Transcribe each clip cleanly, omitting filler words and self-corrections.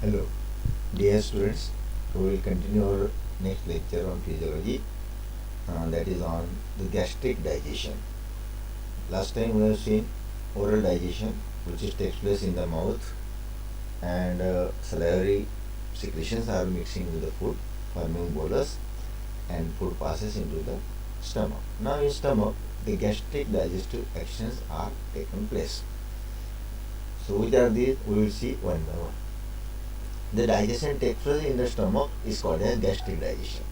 Hello, dear students. We will continue our next lecture on physiology, that is on the gastric digestion. Last time we have seen oral digestion, which takes place in the mouth, and salivary secretions are mixing with the food, forming bolus, and food passes into the stomach. Now in stomach, the gastric digestive actions are taken place. So which are these? We will see one by one. The digestion takes place in the stomach is called as gastric digestion.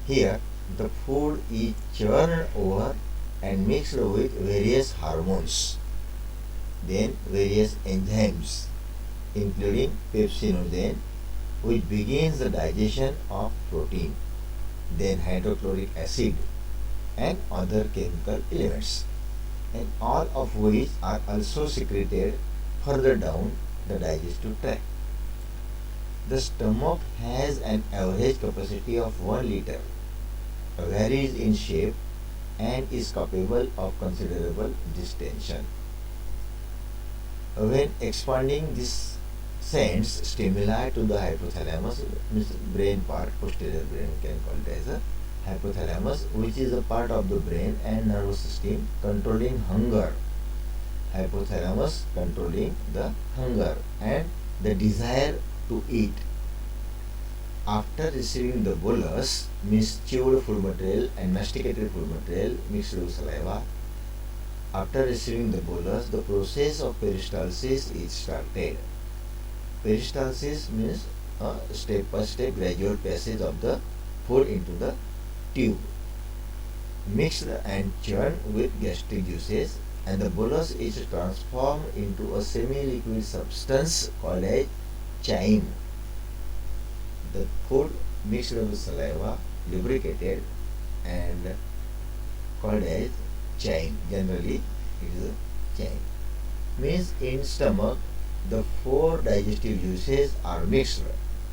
Here, the food is churned over and mixed with various hormones, then various enzymes, including pepsinogen, which begins the digestion of protein, then hydrochloric acid, and other chemical elements, and all of which are also secreted further down the digestive tract. The stomach has an average capacity of 1 liter, varies in shape, and is capable of considerable distension. When expanding, this sends stimuli to the hypothalamus, means brain part, posterior brain, we can call it as a hypothalamus, which is a part of the brain and nervous system controlling hunger. Hypothalamus controlling the hunger and the desire to eat. After receiving the bolus, means chewed food material and masticated food material mixed with saliva, after receiving the bolus, the process of peristalsis is started. Peristalsis means a step-by-step gradual passage of the food into the tube, mixed and churned with gastric juices, and the bolus is transformed into a semi-liquid substance called as chyme. The food mixed with saliva, lubricated, and called as chyme. Generally, it is a chyme. Means in stomach, the 4 digestive juices are mixed.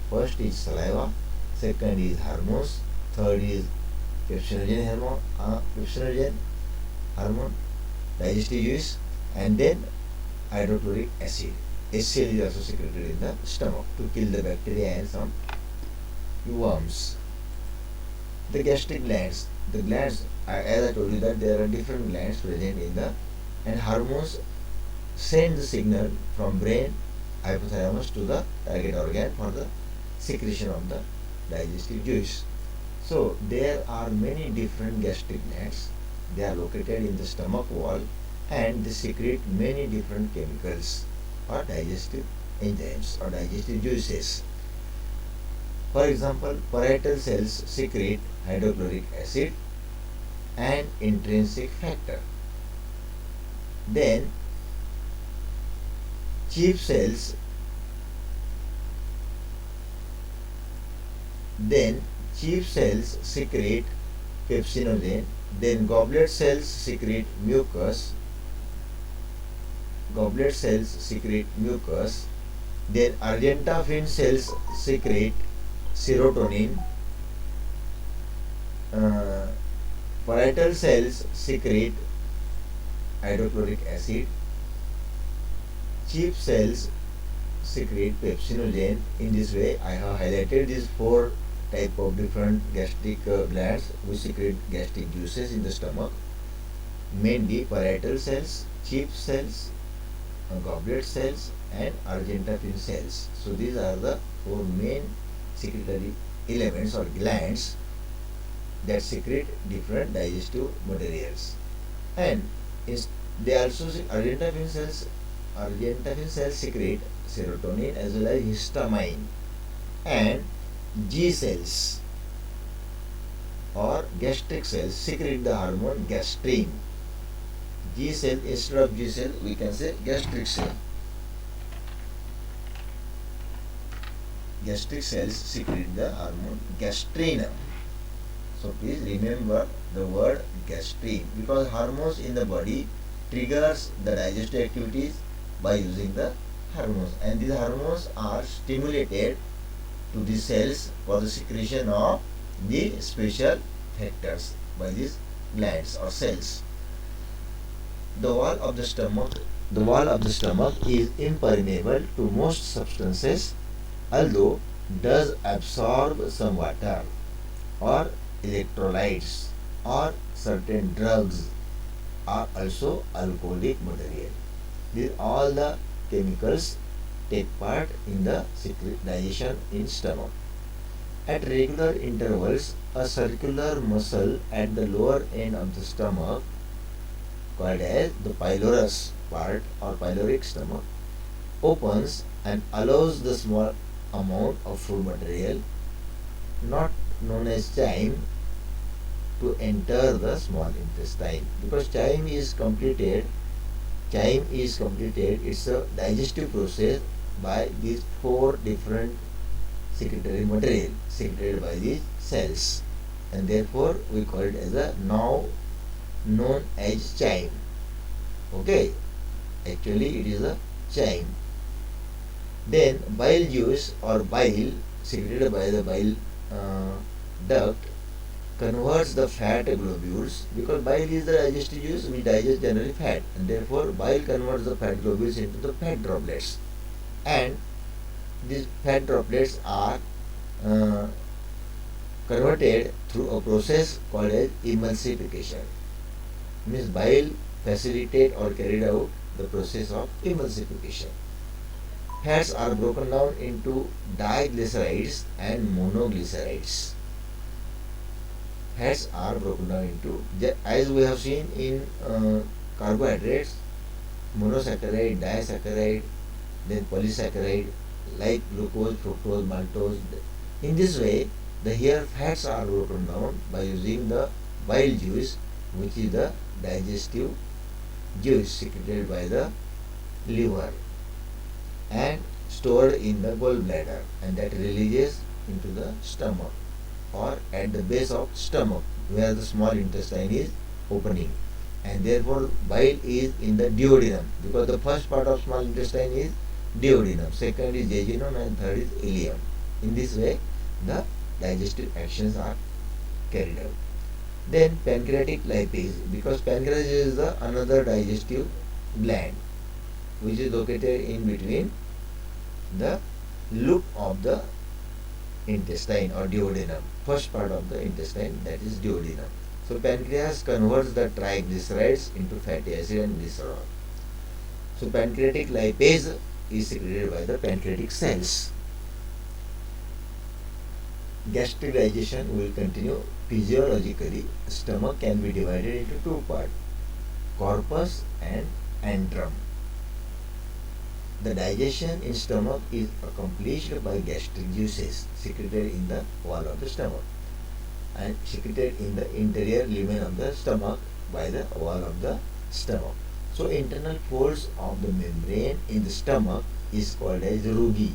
First is saliva, second is hormones, third is pepsinogen hormone, digestive juice, and then hydrochloric acid. HCl is also secreted in the stomach to kill the bacteria and some worms. The gastric glands. The glands, as I told you that there are different glands present in the, and hormones send the signal from brain, hypothalamus to the target organ for the secretion of the digestive juice. So there are many different gastric glands. They are located in the stomach wall and they secrete many different chemicals or digestive enzymes or digestive juices. For example, parietal cells secrete hydrochloric acid and intrinsic factor. Then chief cells secrete pepsinogen. Then goblet cells secrete mucus. Then argentafin cells secrete serotonin. Parietal cells secrete hydrochloric acid. Chief cells secrete pepsinogen. In this way, I have highlighted these 4 type of different gastric glands which secrete gastric juices in the stomach. Mainly parietal cells, chief cells, goblet cells, and argentafin cells. So these are the 4 main secretory elements or glands that secrete different digestive materials. And they also argentafin cells secrete serotonin as well as histamine. And G cells or gastric cells secrete the hormone gastrin. G cell instead of G cell, we can say gastric cell. Gastric cells secrete the hormone gastrin. So please remember the word gastrin, because hormones in the body triggers the digestive activities by using the hormones, and these hormones are stimulated to the cells for the secretion of the special factors by these glands or cells. The wall of the stomach is impermeable to most substances although does absorb some water or electrolytes or certain drugs are also alcoholic material. These all the chemicals take part in the digestion in stomach. At regular intervals, a circular muscle at the lower end of the stomach, called as the pylorus part or pyloric stomach, opens and allows the small amount of food material, not known as chyme, to enter the small intestine. Because chyme is completed, it's a digestive process by these four different secretory material secreted by these cells, and therefore we call it as a now known as chyme. Okay, actually it is a chyme. Then bile juice or bile secreted by the bile duct converts the fat globules, because bile is the digestive juice which digests generally fat, and therefore bile converts the fat globules into the fat droplets, and these fat droplets are uh, converted through a process called as emulsification. Means bile facilitate or carried out the process of emulsification. Fats are broken down into diglycerides and monoglycerides. Fats are broken down into, as we have seen in carbohydrates, monosaccharide, disaccharide, then polysaccharide like glucose, fructose, maltose. In this way, the here fats are broken down by using the bile juice, which is the digestive juice secreted by the liver and stored in the gallbladder, and that releases into the stomach or at the base of stomach where the small intestine is opening, and therefore bile is in the duodenum, because the first part of small intestine is duodenum, second is jejunum, and third is ileum. In this way the digestive actions are carried out. Then pancreatic lipase, because pancreas is the another digestive gland which is located in between the loop of the intestine or duodenum, first part of the intestine, that is duodenum. So pancreas converts the triglycerides into fatty acid and glycerol. So pancreatic lipase is secreted by the pancreatic cells. Gastric digestion will continue. Physiologically, stomach can be divided into two parts, corpus and antrum. The digestion in stomach is accomplished by gastric juices secreted in the wall of the stomach and secreted in the interior lumen of the stomach by the wall of the stomach. So internal folds of the membrane in the stomach is called as rugae,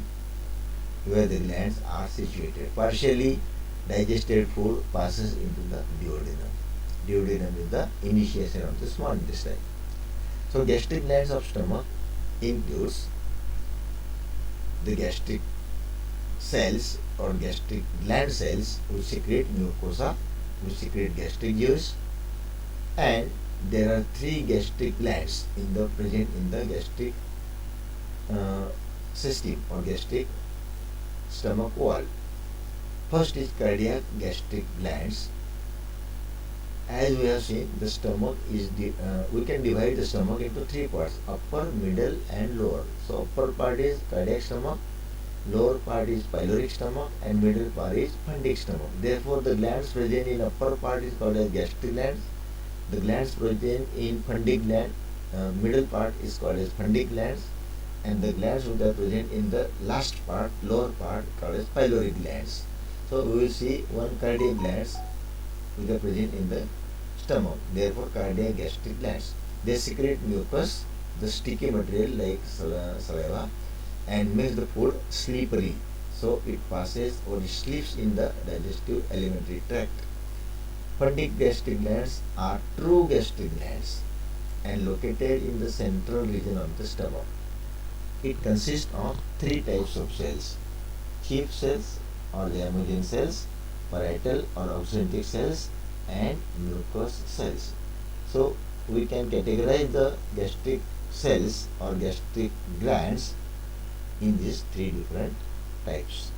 where the glands are situated. Partially digested food passes into the duodenum. Duodenum is the initiation of the small intestine. So gastric glands of stomach includes the gastric cells or gastric gland cells which secrete mucosa, which secrete gastric juice, and there are three gastric glands present in the gastric system or gastric stomach wall. First is cardiac gastric glands. As we have seen, the stomach is we can divide the stomach into three parts: upper, middle, and lower. So upper part is cardiac stomach, lower part is pyloric stomach, and middle part is fundic stomach. Therefore, the glands present in upper part is called as gastric glands. The glands present in fundic gland, middle part is called as fundic glands, and the glands which are present in the last part, lower part, called as pyloric glands. So we will see one cardiac glands which are present in the stomach. Therefore, cardiac gastric glands. They secrete mucus, the sticky material like saliva, and makes the food slippery. So it passes or it slips in the digestive alimentary tract. Fundic gastric glands are true gastric glands and located in the central region of the stomach. It consists of three types of cells: chief cells or the Lamellin cells, parietal or oxygentic cells, and mucous cells. So we can categorize the gastric cells or gastric glands in these three different types.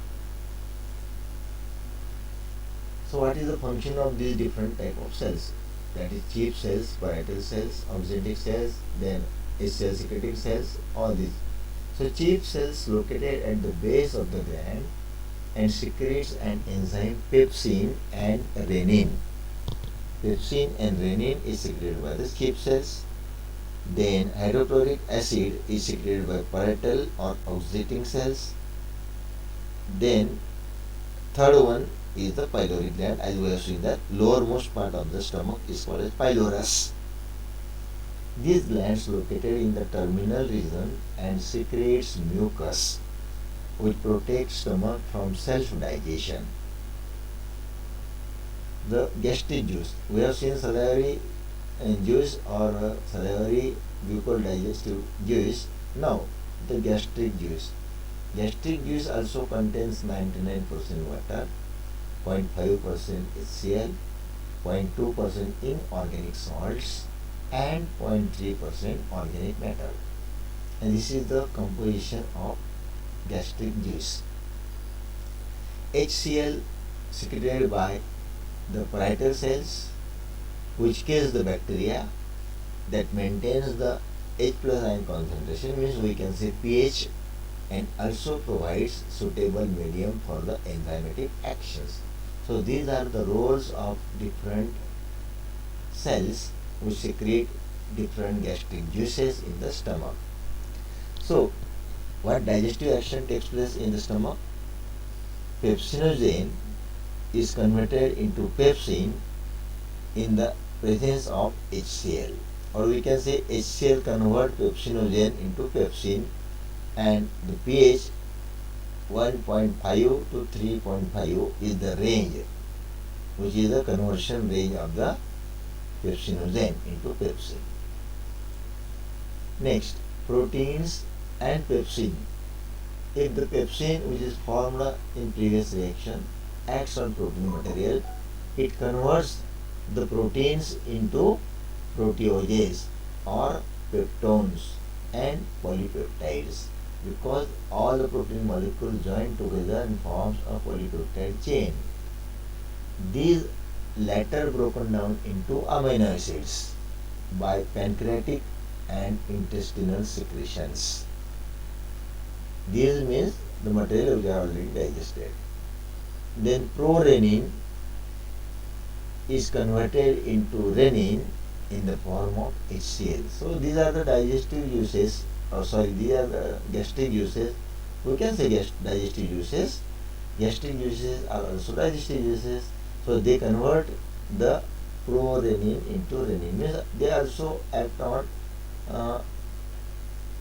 So what is the function of these different type of cells? That is chief cells, parietal cells, opsontic cells, then cell secreting cells, all these. So chief cells located at the base of the gland and secretes an enzyme pepsin and renin. Pepsin and renin is secreted by the chief cells. Then hydrochloric acid is secreted by parietal or auxiliary cells. Then third one is the pylori gland. As we have seen, that lowermost part of the stomach is called as pylorus. These glands located in the terminal region and secretes mucus which protects stomach from self-digestion. The gastric juice. We have seen salivary juice or salivary buccal digestive juice. Now the gastric juice. Gastric juice also contains 99% water, 0.5% HCl, 0.2% inorganic salts, and 0.3% organic matter. And this is the composition of gastric juice. HCl secreted by the parietal cells, which kills the bacteria, that maintains the H plus ion concentration, means we can say pH, and also provides suitable medium for the enzymatic actions. So these are the roles of different cells which secrete different gastric juices in the stomach. So what digestive action takes place in the stomach? Pepsinogen is converted into pepsin in the presence of HCl, or we can say HCl convert pepsinogen into pepsin, and the pH 1.5 to 3.5 is the range, which is the conversion range of the pepsinogen into pepsin. Next, proteins and pepsin. If the pepsin which is formed in previous reaction acts on protein material, it converts the proteins into proteases or peptones and polypeptides, because all the protein molecules join together and forms a polypeptide chain. These latter broken down into amino acids by pancreatic and intestinal secretions. These means the material which are already digested. Then prorenin is converted into renin in the form of HCl. So these are the digestive uses, these are the gastric juices. We can say digestive juices. Gastric juices are also digestive juices. So they convert the prorenin into renin. Means they also act on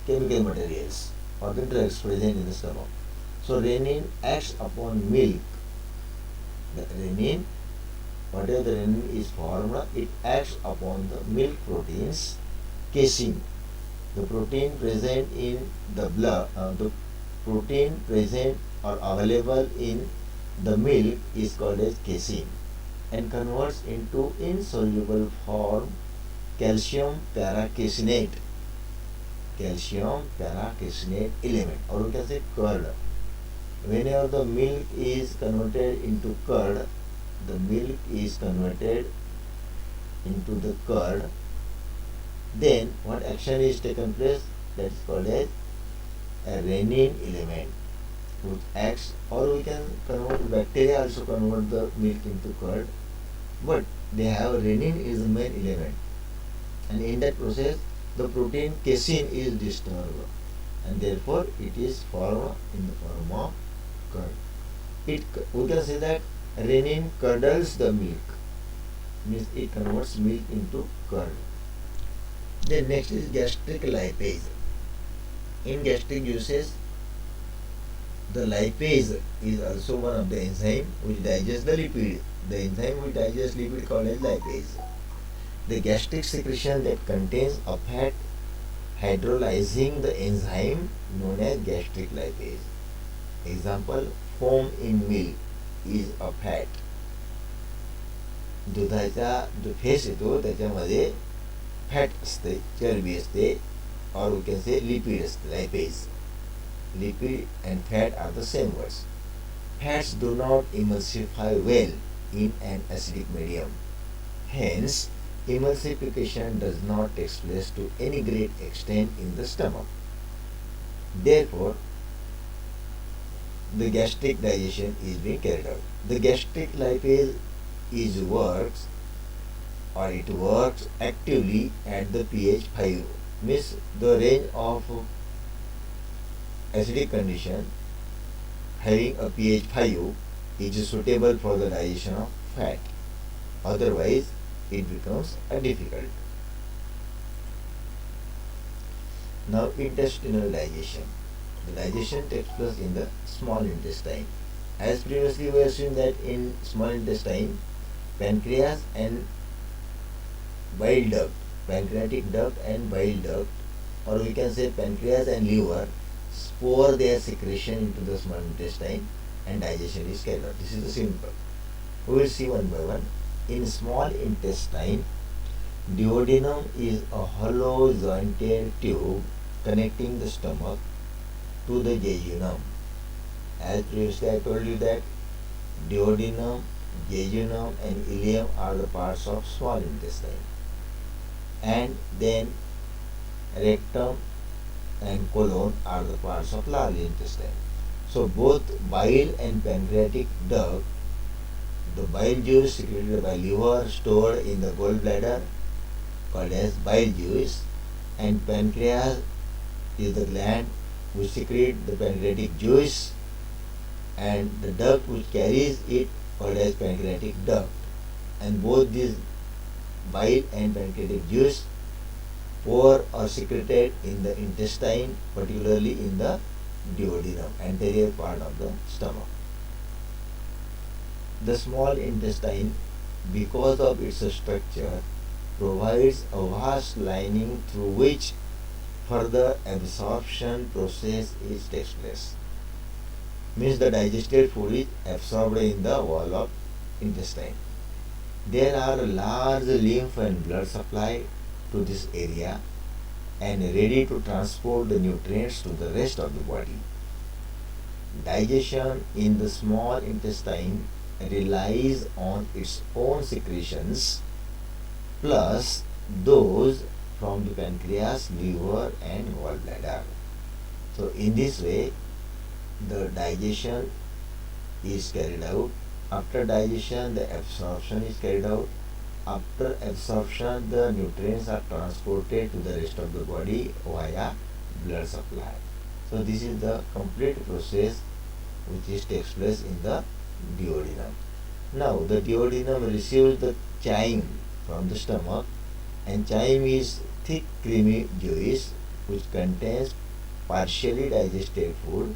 chemical materials or the drugs present in the stomach. So renin acts upon milk. The renin, whatever the renin is formed, it acts upon the milk proteins, casein. The protein present in the blood, the protein present or available in the milk is called as casein, and converts into insoluble form calcium paracasinate element, or we can say curd. Whenever the milk is converted into curd, the milk is converted into the curd, then what action is taken place? That is called as a renin element, which acts, or we can convert, bacteria also convert the milk into curd, but they have renin is the main element, and in that process the protein casein is disturbed, and therefore it is formed in the form of curd. We can say that renin curdles the milk, means it converts milk into curd. Then next is gastric lipase. In gastric juices, the lipase is also one of the enzyme which digests the lipid. The enzyme which digests lipid called as lipase. The gastric secretion that contains a fat hydrolyzing the enzyme known as gastric lipase. Example, foam in milk is a fat. दुधाचा जो face येतो त्याच्यामध्ये fat असते, चरबी असते, or we can say lipid असते, lipase. lipid and fat are the same words. Fats do not emulsify well in an acidic medium. Hence, emulsification does not take place to any great extent in the stomach. Therefore, the gastric digestion is being carried out. The gastric lipase is works or it works actively at the pH 5, means the range of acidic condition having a pH 5 is suitable for the digestion of fat. Otherwise, it becomes difficult. Now, intestinal digestion. The digestion takes place in the small intestine. As previously we assumed that in small intestine, pancreas and bile duct, pancreatic duct and bile duct, or we can say pancreas and liver, pour their secretion into the small intestine and digestion is carried out. This is the simple. We will see one by one. In small intestine, duodenum is a hollow jointed tube connecting the stomach to the jejunum. As previously I told you that duodenum, jejunum and ileum are the parts of small intestine. And then rectum and colon are the parts of large intestine. So both bile and pancreatic duct, the bile juice secreted by liver stored in the gallbladder called as bile juice, and pancreas is the gland which secretes the pancreatic juice, and the duct which carries it called as pancreatic duct. And both these bile and pancreatic juice pour or secreted in the intestine, particularly in the duodenum, anterior part of the stomach. The small intestine, because of its structure, provides a vast lining through which further absorption process takes place. Means the digested food is absorbed in the wall of intestine. There are large lymph and blood supply to this area and ready to transport the nutrients to the rest of the body. Digestion in the small intestine relies on its own secretions plus those from the pancreas, liver and gallbladder. So in this way the digestion is carried out. After digestion the absorption is carried out. After absorption the nutrients are transported to the rest of the body via blood supply. So this is the complete process which takes place in the duodenum. Now the duodenum receives the chyme from the stomach, and chyme is thick creamy juice which contains partially digested food,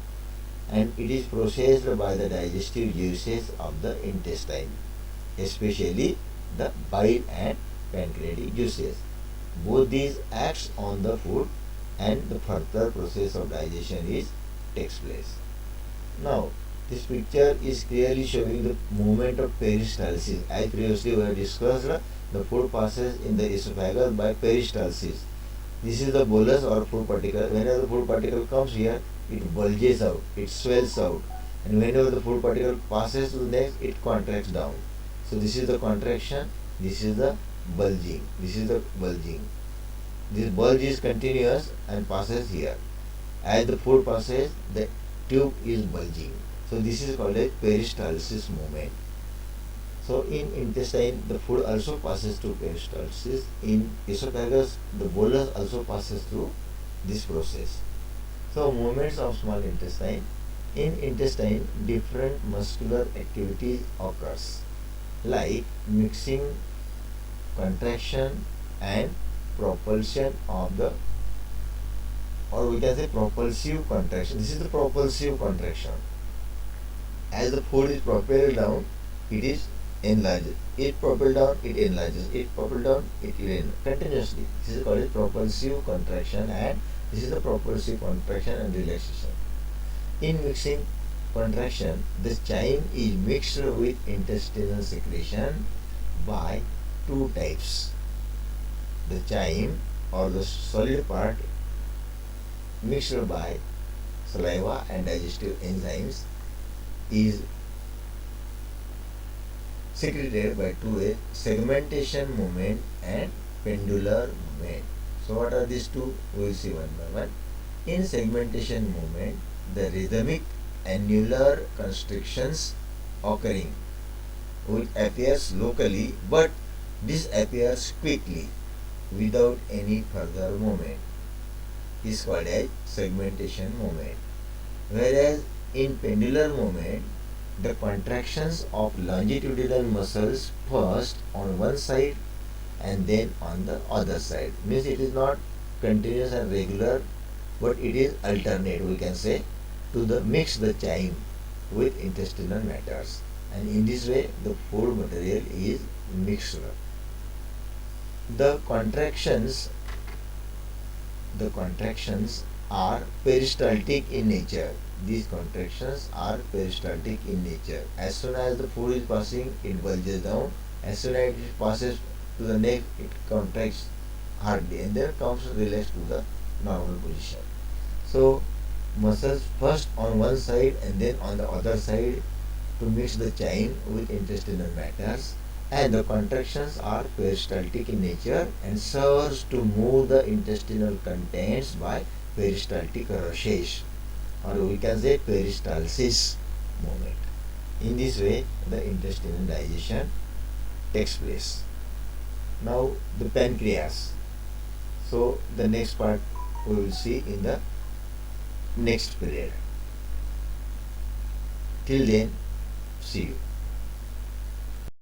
and it is processed by the digestive juices of the intestine, especially the bile and pancreatic juices. Both these acts on the food and the further process of digestion takes place. Now this picture is clearly showing the movement of peristalsis. As previously we have discussed, the food passes in the esophagus by peristalsis. This is the bolus or food particle. Whenever the food particle comes here, it bulges out, it swells out, and whenever the food particle passes to the next, it contracts down. So this is the contraction, this is the bulging, this is the bulging. This bulge is continuous and passes here. As the food passes, the tube is bulging. So this is called a peristalsis movement. So in intestine, the food also passes through peristalsis. In esophagus, the bolus also passes through this process. So movements of small intestine. In intestine, different muscular activities occurs, like mixing, contraction and propulsion of the, or we can say propulsive contraction. This is the propulsive contraction. As the food is propelled down, it is enlarged. It propelled down, it enlarges. It propelled down, it enlarges continuously. This is called propulsive contraction, and this is the propulsive contraction and relaxation. In mixing contraction, the chyme is mixed with intestinal secretion by two types. The chyme or the solid part mixed by saliva and digestive enzymes is secreted by two ways: segmentation movement and pendular movement. So what are these two? We will see one by one. In segmentation movement, the rhythmic annular constrictions occurring which appears locally but disappears quickly without any further movement is called as segmentation movement. Whereas in pendular movement, the contractions of longitudinal muscles first on one side and then on the other side. Means it is not continuous and regular, but it is alternate, we can say, to the mix the chyme with intestinal matters. And in this way, the food material is mixed. The contractions the contractions are peristaltic in nature. These contractions are peristaltic in nature. As soon as the food is passing, it bulges down. As soon as it passes to the neck, it contracts hardly and then comes relaxed to the normal position. So, muscles first on one side and then on the other side to mix the chyme with intestinal matters, and the contractions are peristaltic in nature and serves to move the intestinal contents by peristaltic rushes, or we can say peristalsis movement. In this way, the intestinal digestion takes place. Now, the pancreas. So, the next part we will see in the next period. Till then, see you.